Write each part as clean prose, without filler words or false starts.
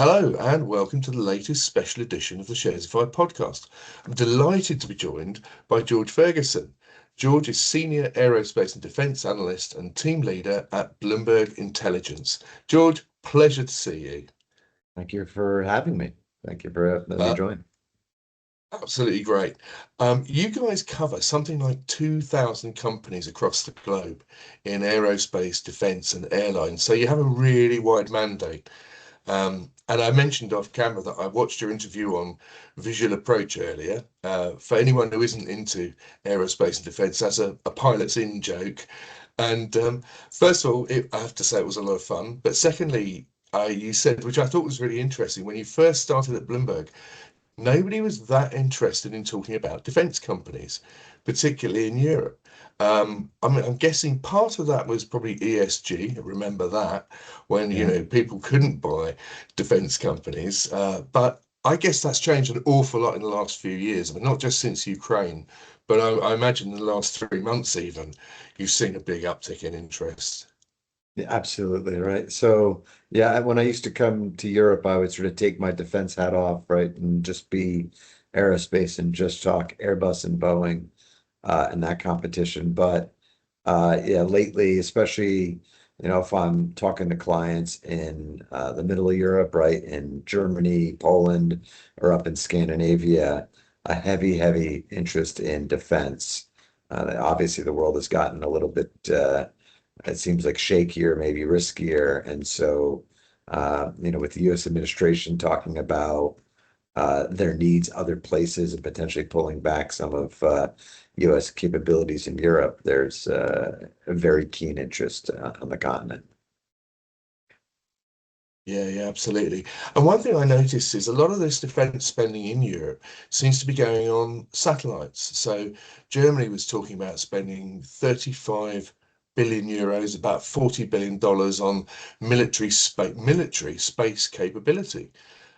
Hello and welcome to the latest special edition of the Sharesify podcast. I'm delighted to be joined by George Ferguson. George is Senior Aerospace and Defence Analyst and Team Leader at Bloomberg Intelligence. George, pleasure to see you. Thank you for having me. Thank you for letting me Uh, join. Absolutely great. You guys cover something like 2,000 companies across the globe in aerospace, defence and airlines. So you have a really wide mandate. And I mentioned off camera that I watched your interview on Visual Approach earlier. For anyone who isn't into aerospace and defence, that's a pilot's in joke. And first of all, I have to say it was a lot of fun. But secondly, you said, which I thought was really interesting, when you first started at Bloomberg, nobody was that interested in talking about defence companies, particularly in Europe. I'm guessing part of that was probably ESG. Remember that when Yeah. people couldn't buy defence companies, but I guess that's changed an awful lot in the last few years. I mean, not just since Ukraine, but I imagine in the last 3 months even, you've seen a big uptick in interest. Yeah, absolutely, right. So yeah, when I used to come to Europe, I would sort of take my defense hat off, right, and just be aerospace and just talk Airbus and Boeing in that competition. But yeah, lately, especially, if I'm talking to clients in the middle of Europe, right, in Germany, Poland, or up in Scandinavia, a heavy interest in defense. Obviously, the world has gotten a little bit, it seems like shakier, maybe riskier. And so, with the US administration talking about their needs other places and potentially pulling back some of US capabilities in Europe, there's a very keen interest on the continent. Yeah, absolutely. And one thing I noticed is a lot of this defense spending in Europe seems to be going on satellites. So Germany was talking about spending 35 billion euros, about $40 billion on military space capability.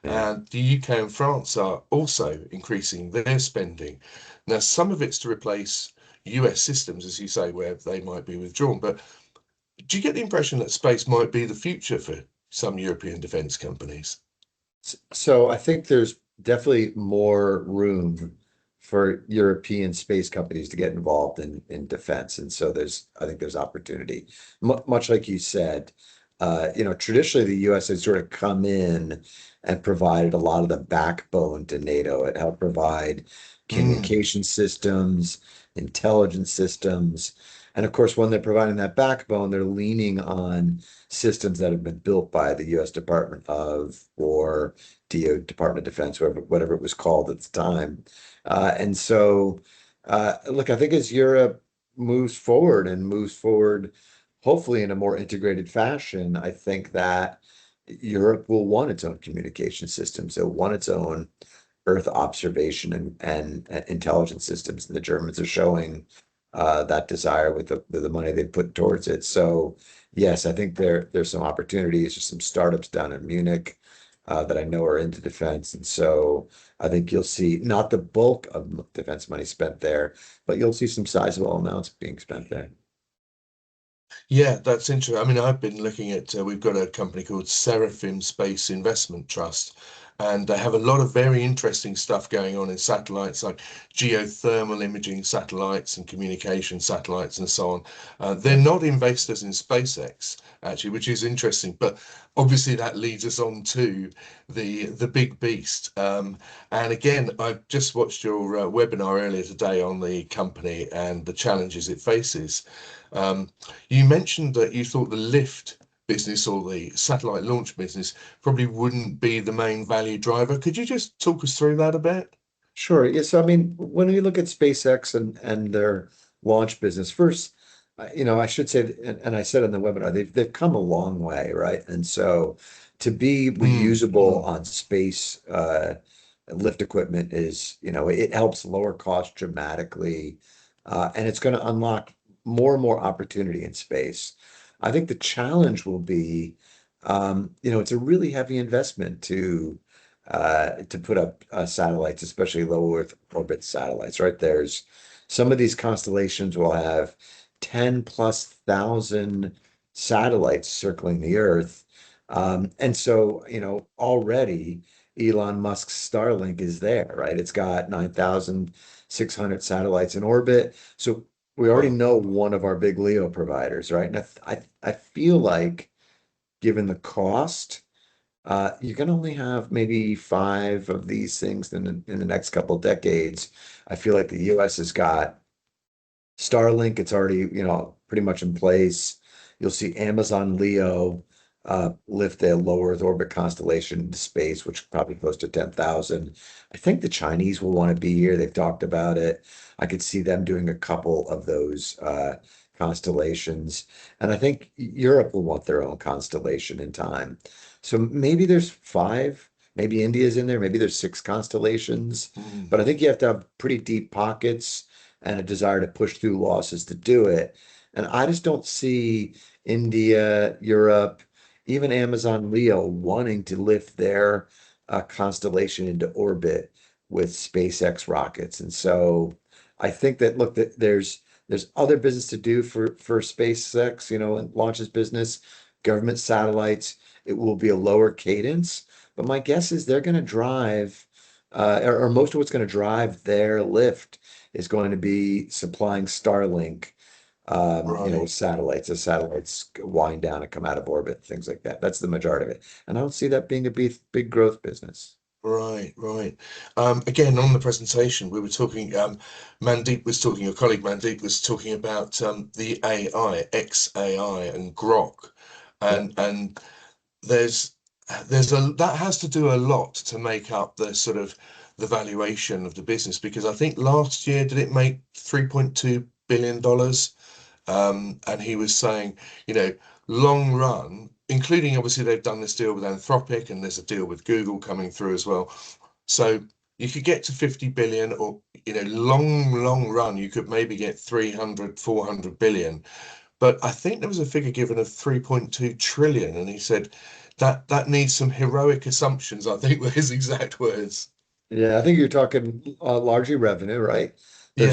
Yeah. And the UK and France are also increasing their spending. Now, some of it's to replace US systems, as you say, where they might be withdrawn. But do you get the impression that space might be the future for some European defence companies? So I think there's definitely more room for European space companies to get involved in defense. And so I think there's opportunity. Much like you said, traditionally the US has sort of come in and provided a lot of the backbone to NATO. It helped provide Mm, communication systems, intelligence systems. And of course, when they're providing that backbone, they're leaning on systems that have been built by the US Department of War, DO, Department of Defense, whatever it was called at the time. And so, look, I think as Europe moves forward, hopefully in a more integrated fashion, I think that Europe will want its own communication systems. It'll want its own Earth observation and intelligence systems. And the Germans are showing that desire with the money they put towards it. So yes, I think there's some opportunities. There's some startups down in Munich that I know are into defense, and so I think you'll see not the bulk of defense money spent there, but you'll see some sizable amounts being spent there. yeah, that's interesting. I mean, I've been looking at, we've got a company called Seraphim Space Investment Trust, and they have a lot of very interesting stuff going on in satellites, like geothermal imaging satellites and communication satellites and so on. They're Yeah. not investors in SpaceX, actually, which is interesting, but obviously that leads us on to the big beast. And again, I just watched your webinar earlier today on the company and the challenges it faces. Um, you mentioned that you thought the lift business or the satellite launch business probably wouldn't be the main value driver. Could you just talk us through that a bit? Sure. Yeah. So, I mean, when we look at SpaceX and their launch business, first, I should say, and I said in the webinar, they've come a long way, right? And so, to be reusable on space lift equipment is, it helps lower cost dramatically, and it's going to unlock more and more opportunity in space. I think the challenge will be, it's a really heavy investment to put up satellites, especially low Earth orbit satellites, right? There's some of these constellations will have 10 plus thousand satellites circling the Earth. And so, already Elon Musk's Starlink is there, right? It's got 9,600 satellites in orbit. So we already Wow. know one of our big LEO providers, right? And I feel like given the cost, you can only have maybe five of these things in the next couple of decades. I feel like the US has got Starlink, it's already, pretty much in place. You'll see Amazon Leo lift their low Earth orbit constellation into space, which probably close to 10,000. I think the Chinese will want to be here. They've talked about it. I could see them doing a couple of those constellations. And I think Europe will want their own constellation in time. So maybe there's five, maybe India's in there, maybe there's six constellations. Mm. But I think you have to have pretty deep pockets and a desire to push through losses to do it. And I just don't see India, Europe, even Amazon Leo wanting to lift their constellation into orbit with SpaceX rockets. And so I think that look that there's other business to do for SpaceX, and launches business, government satellites. It will be a lower cadence, but my guess is they're going to drive, or most of what's going to drive their lift is going to be supplying Starlink, with Right. satellites as satellites wind down and come out of orbit, things like that. That's the majority of it. And I don't see that being a big growth business. Right, right. Again, on the presentation, we were talking, Mandeep was talking, your colleague Mandeep was talking about the AI, XAI and Grok. Yeah. And there's that has to do a lot to make up the sort of the valuation of the business because I think last year did it make $3.2 billion? And he was saying, you know, long run, including obviously they've done this deal with Anthropic and there's a deal with Google coming through as well. So you could get to 50 billion or, long run, you could maybe get 300, 400 billion. But I think there was a figure given of 3.2 trillion. And he said that needs some heroic assumptions, I think were his exact words. Yeah, I think you're talking largely revenue, right? Yeah.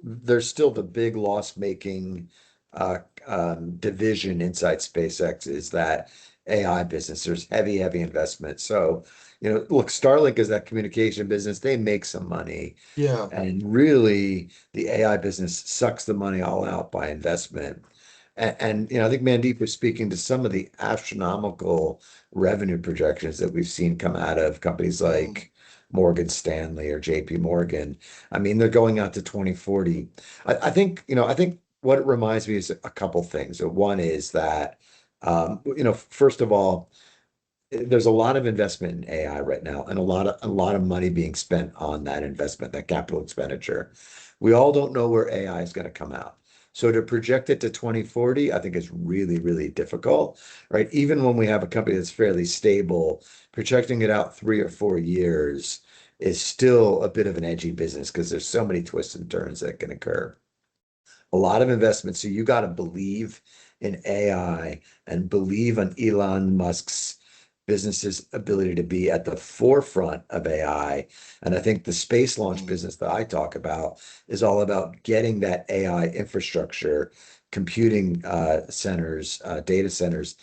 There's still the big loss-making division inside SpaceX is that AI business. There's heavy investment. So, look, Starlink is that communication business. They make some money. Yeah. And really, the AI business sucks the money all out by investment. And I think Mandeep was speaking to some of the astronomical revenue projections that we've seen come out of companies Mm, like Morgan Stanley or JP Morgan. I mean, they're going out to 2040. I think what it reminds me is a couple things. One is that, first of all, there's a lot of investment in AI right now and a lot of money being spent on that investment, that capital expenditure. We all don't know where AI is going to come out. So to project it to 2040, I think is really difficult, right? Even when we have a company that's fairly stable, projecting it out 3 or 4 years is still a bit of an edgy business because there's so many twists and turns that can occur. A lot of investment. So you got to believe in AI and believe on Elon Musk's business's ability to be at the forefront of AI. And I think the space launch mm, business that I talk about is all about getting that AI infrastructure, computing centers, data centers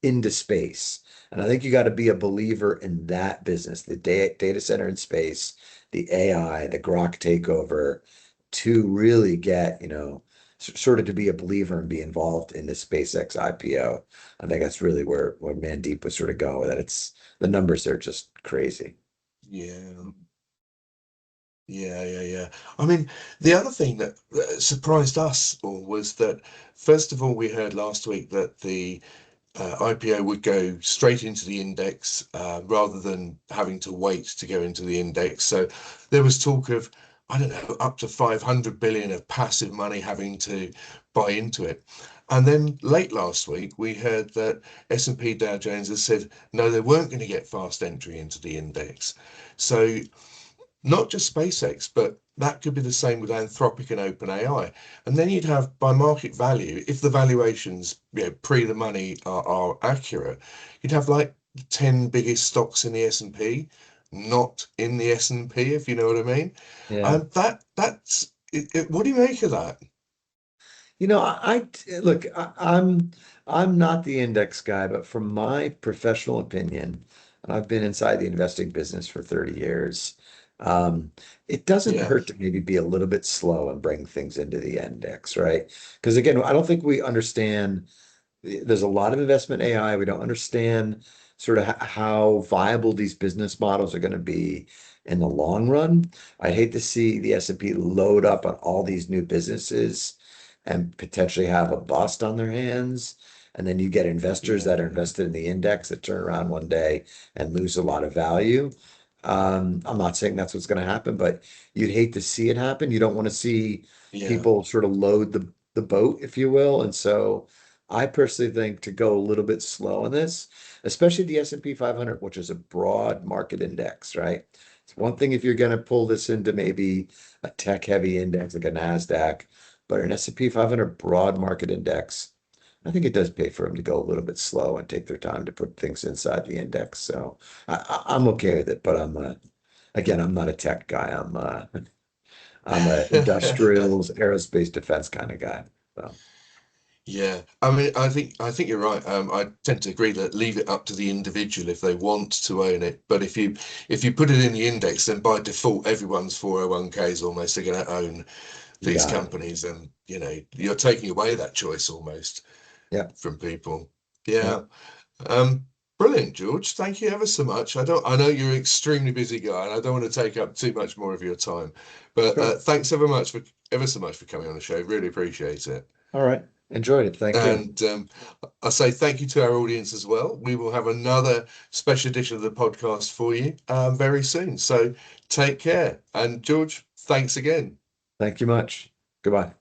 into space. And I think you got to be a believer in that business, the data center in space, the AI, the Grok takeover, to really get, sort of to be a believer and be involved in the SpaceX IPO. I think that's really where Mandeep was sort of going with it. It's the numbers are just crazy. yeah. Yeah. I mean, the other thing that surprised us all was that, first of all, we heard last week that the IPO would go straight into the index rather than having to wait to go into the index. So there was talk of, I don't know, up to 500 billion of passive money having to buy into it. And then late last week, we heard that S&P Dow Jones has said, no, they weren't going to get fast entry into the index. So not just SpaceX, but that could be the same with Anthropic and OpenAI. And then you'd have by market value, if the valuations, pre the money are accurate, you'd have like the 10 biggest stocks in the S&P, not in the S&P, if you know what I mean. Yeah. And that's what do you make of that? Look, I'm not the index guy, but from my professional opinion, and I've been inside the investing business for 30 years, um, it doesn't Yeah, hurt to maybe be a little bit slow and bring things into the index, right? Because again, I don't think we understand. There's a lot of investment AI. We don't understand sort of how viable these business models are going to be in the long run. I'd hate to see the S&P load up on all these new businesses and potentially have a bust on their hands. And then you get investors yeah, that are invested in the index that turn around one day and lose a lot of value. I'm not saying that's what's going to happen, but you'd hate to see it happen. You don't want to see yeah, people sort of load the boat, if you will. And so I personally think to go a little bit slow on this, especially the S&P 500, which is a broad market index, right? It's one thing if you're going to pull this into maybe a tech heavy index like a NASDAQ, but an S&P 500 broad market index, I think it does pay for them to go a little bit slow and take their time to put things inside the index. So I'm okay with it, but again, I'm not a tech guy. I'm a industrials, aerospace defense kind of guy. So yeah. I mean, I think you're right. I tend to agree that leave it up to the individual if they want to own it. But if you put it in the index, then by default, everyone's 401ks almost are going to own you these got it. companies, and you're taking away that choice almost Yeah. from people. Yeah. Yeah. Um, Brilliant, George. Thank you ever so much. I know you're an extremely busy guy, and I don't want to take up too much more of your time. But Sure. thanks ever so much for coming on the show. Really appreciate it. All right. Enjoyed it. Thank you. And I say thank you to our audience as well. We will have another special edition of the podcast for you very soon. So take care. And George, thanks again. Thank you much. Goodbye.